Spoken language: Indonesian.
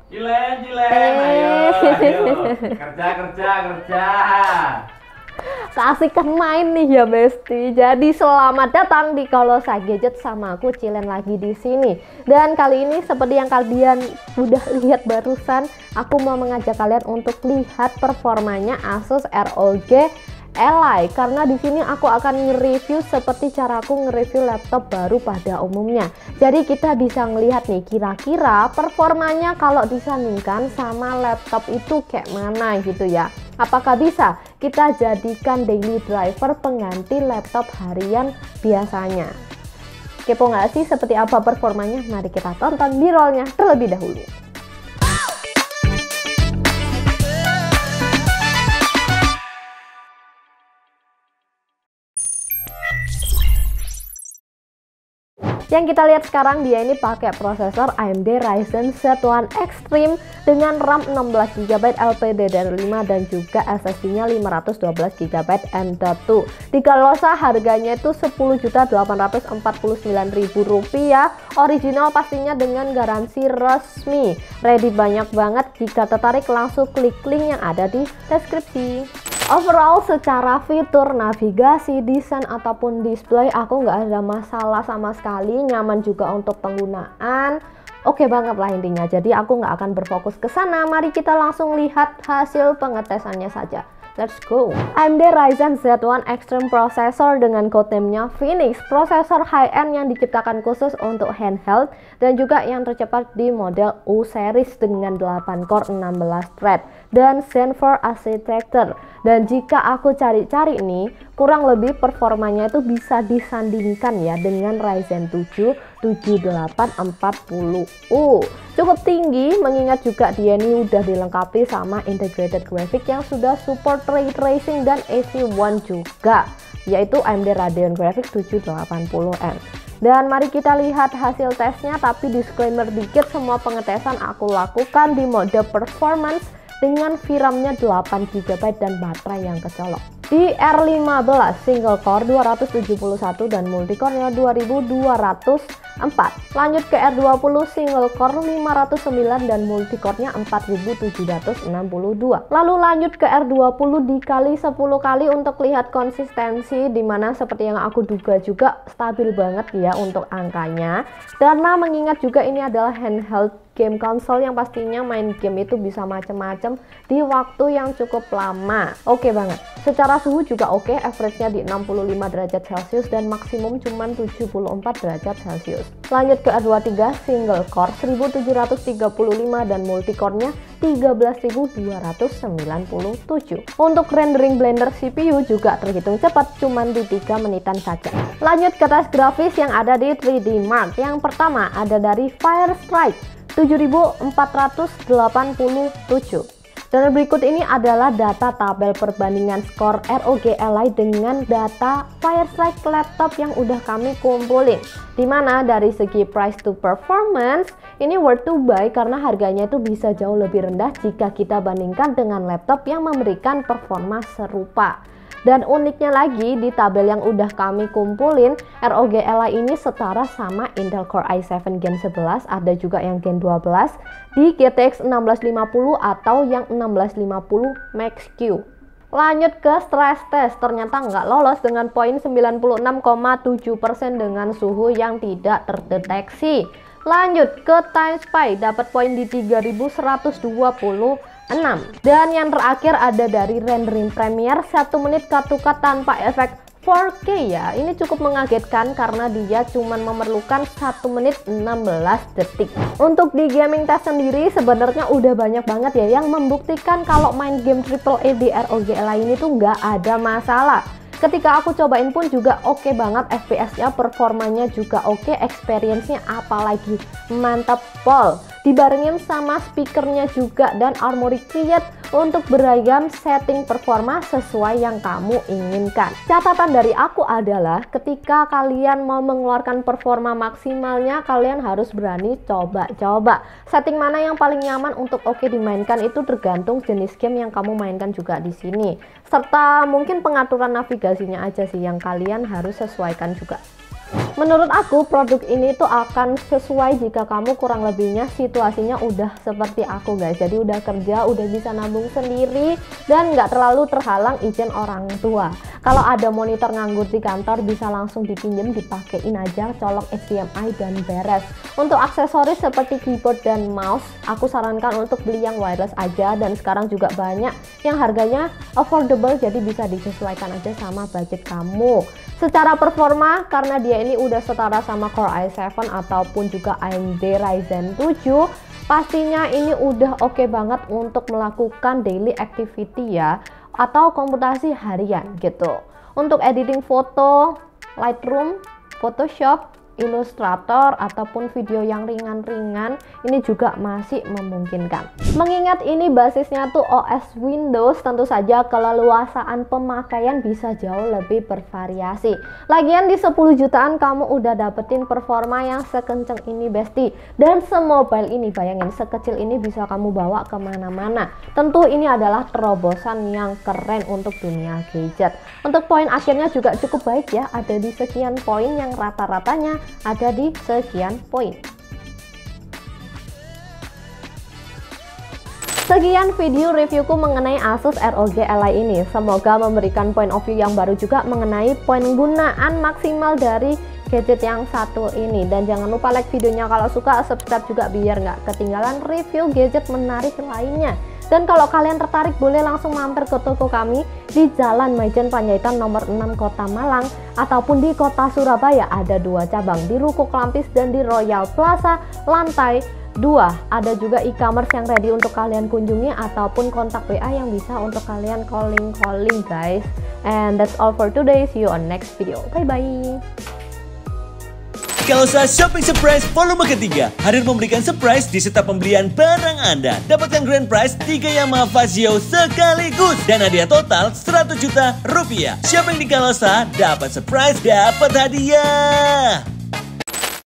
Cilen, ayo, kerja. Keasikan main nih ya Besti. Jadi selamat datang di Kolosa Gadget sama aku Cilen lagi di sini. Dan kali ini seperti yang kalian udah lihat barusan, aku mau mengajak kalian untuk lihat performanya Asus ROG Ally, karena di sini aku akan nge-review seperti cara aku nge-review laptop baru pada umumnya. Jadi kita bisa ngelihat nih kira-kira performanya kalau disandingkan sama laptop itu kayak mana gitu ya. Apakah bisa kita jadikan daily driver pengganti laptop harian biasanya? Kepo nggak sih seperti apa performanya? Mari kita tonton B-rollnya terlebih dahulu. Yang kita lihat sekarang dia ini pakai prosesor AMD Ryzen Z1 Extreme dengan RAM 16GB LPDDR5 dan juga SSD-nya 512GB M.2. Di Kolosa harganya itu Rp10.849.000, original pastinya dengan garansi resmi. Ready banyak banget, jika tertarik langsung klik link yang ada di deskripsi. Overall secara fitur, navigasi, desain ataupun display aku nggak ada masalah sama sekali, nyaman juga untuk penggunaan. Oke banget lah intinya. Jadi aku nggak akan berfokus ke sana. Mari kita langsung lihat hasil pengetesannya saja. Let's go. AMD Ryzen Z1 Extreme Processor dengan codename-nya Phoenix, prosesor high-end yang diciptakan khusus untuk handheld dan juga yang tercepat di model U series dengan 8 core 16 thread dan Zen 4 architecture. Dan jika aku cari-cari nih, kurang lebih performanya itu bisa disandingkan ya dengan Ryzen 7 7840U. Cukup tinggi mengingat juga dia ini udah dilengkapi sama integrated graphic yang sudah support ray tracing dan AC1 juga, yaitu AMD Radeon Graphics 780M. Dan mari kita lihat hasil tesnya, tapi disclaimer dikit, semua pengetesan aku lakukan di mode performance dengan VRAM-nya 8GB dan baterai yang kecolok. Di R15 single core 271 dan multicore-nya 2204. Lanjut ke R20 single core 509 dan multicore-nya 4762. Lalu lanjut ke R20 dikali 10 kali untuk lihat konsistensi, dimana seperti yang aku duga juga stabil banget ya untuk angkanya. Karena mengingat juga ini adalah handheld game konsol yang pastinya main game itu bisa macam-macam di waktu yang cukup lama. Oke banget. Secara suhu juga oke, average-nya di 65 derajat Celcius dan maksimum cuman 74 derajat Celcius. Lanjut ke R23 single core 1735 dan multicore-nya 13297. Untuk rendering Blender CPU juga terhitung cepat, cuman di 3 menitan saja. Lanjut ke tes grafis yang ada di 3D Mark. Yang pertama ada dari Firestrike 7487. Dan berikut ini adalah data tabel perbandingan skor ROG Ally dengan data Firestrike laptop yang udah kami kumpulin. Dimana dari segi price to performance ini worth to buy karena harganya itu bisa jauh lebih rendah jika kita bandingkan dengan laptop yang memberikan performa serupa. Dan uniknya lagi di tabel yang udah kami kumpulin, ROG Ally ini setara sama Intel Core i7 Gen 11, ada juga yang Gen 12 di GTX 1650 atau yang 1650 Max-Q. Lanjut ke stress test, ternyata nggak lolos dengan poin 96,7% dengan suhu yang tidak terdeteksi. Lanjut ke Time Spy, dapat poin di 3126. Dan yang terakhir ada dari rendering Premiere 1 menit cut-to-cut tanpa efek 4K ya. Ini cukup mengagetkan karena dia cuman memerlukan 1 menit 16 detik. Untuk di gaming test sendiri sebenarnya udah banyak banget ya yang membuktikan kalau main game AAA di ROG Ally ini tuh nggak ada masalah. Ketika aku cobain pun juga oke banget, FPS-nya, performanya juga oke, experience-nya apalagi mantap pol. Dibarengin sama speakernya juga dan Armoury Create untuk beragam setting performa sesuai yang kamu inginkan. Catatan dari aku adalah ketika kalian mau mengeluarkan performa maksimalnya, kalian harus berani coba-coba. Setting mana yang paling nyaman untuk oke dimainkan itu tergantung jenis game yang kamu mainkan juga di sini. Serta mungkin pengaturan navigasinya aja sih yang kalian harus sesuaikan juga. Menurut aku produk ini tuh akan sesuai jika kamu kurang lebihnya situasinya udah seperti aku guys. Jadi udah kerja, udah bisa nabung sendiri dan nggak terlalu terhalang izin orang tua. Kalau ada monitor nganggur di kantor bisa langsung dipinjem, dipakein aja, colok HDMI dan beres. Untuk aksesoris seperti keyboard dan mouse, aku sarankan untuk beli yang wireless aja, dan sekarang juga banyak yang harganya affordable jadi bisa disesuaikan aja sama budget kamu. Secara performa, karena dia ini udah setara sama Core i7 ataupun juga AMD Ryzen 7, pastinya ini udah oke banget untuk melakukan daily activity ya, atau komputasi harian gitu. Untuk editing foto, Lightroom, Photoshop, Illustrator, ataupun video yang ringan-ringan, ini juga masih memungkinkan. Mengingat ini basisnya tuh OS Windows, tentu saja keleluasaan pemakaian bisa jauh lebih bervariasi. Lagian di 10 jutaan kamu udah dapetin performa yang sekenceng ini besti, dan semobile ini, bayangin sekecil ini bisa kamu bawa kemana-mana. Tentu ini adalah terobosan yang keren untuk dunia gadget. Untuk poin akhirnya juga cukup baik ya, ada di sekian poin yang rata-ratanya ada di sekian poin. Sekian video reviewku mengenai Asus ROG Ally ini. Semoga memberikan point of view yang baru juga mengenai poin penggunaan maksimal dari gadget yang satu ini. Dan jangan lupa like videonya kalau suka, subscribe juga biar nggak ketinggalan review gadget menarik lainnya. Dan kalau kalian tertarik boleh langsung mampir ke toko kami di Jalan Maijen Panjaitan nomor 6 Kota Malang, ataupun di Kota Surabaya ada 2 cabang, di Ruko Klampis dan di Royal Plaza lantai 2. Ada juga e-commerce yang ready untuk kalian kunjungi, ataupun kontak WA yang bisa untuk kalian calling guys. And that's all for today, see you on next video, bye bye. Kaosa Shopping Surprise volume ketiga hadir memberikan surprise di setiap pembelian barang Anda. Dapatkan grand prize 3 Yamaha Fazio sekaligus dan hadiah total 100 juta rupiah. Shopping di Kaosa dapat surprise, dapat hadiah.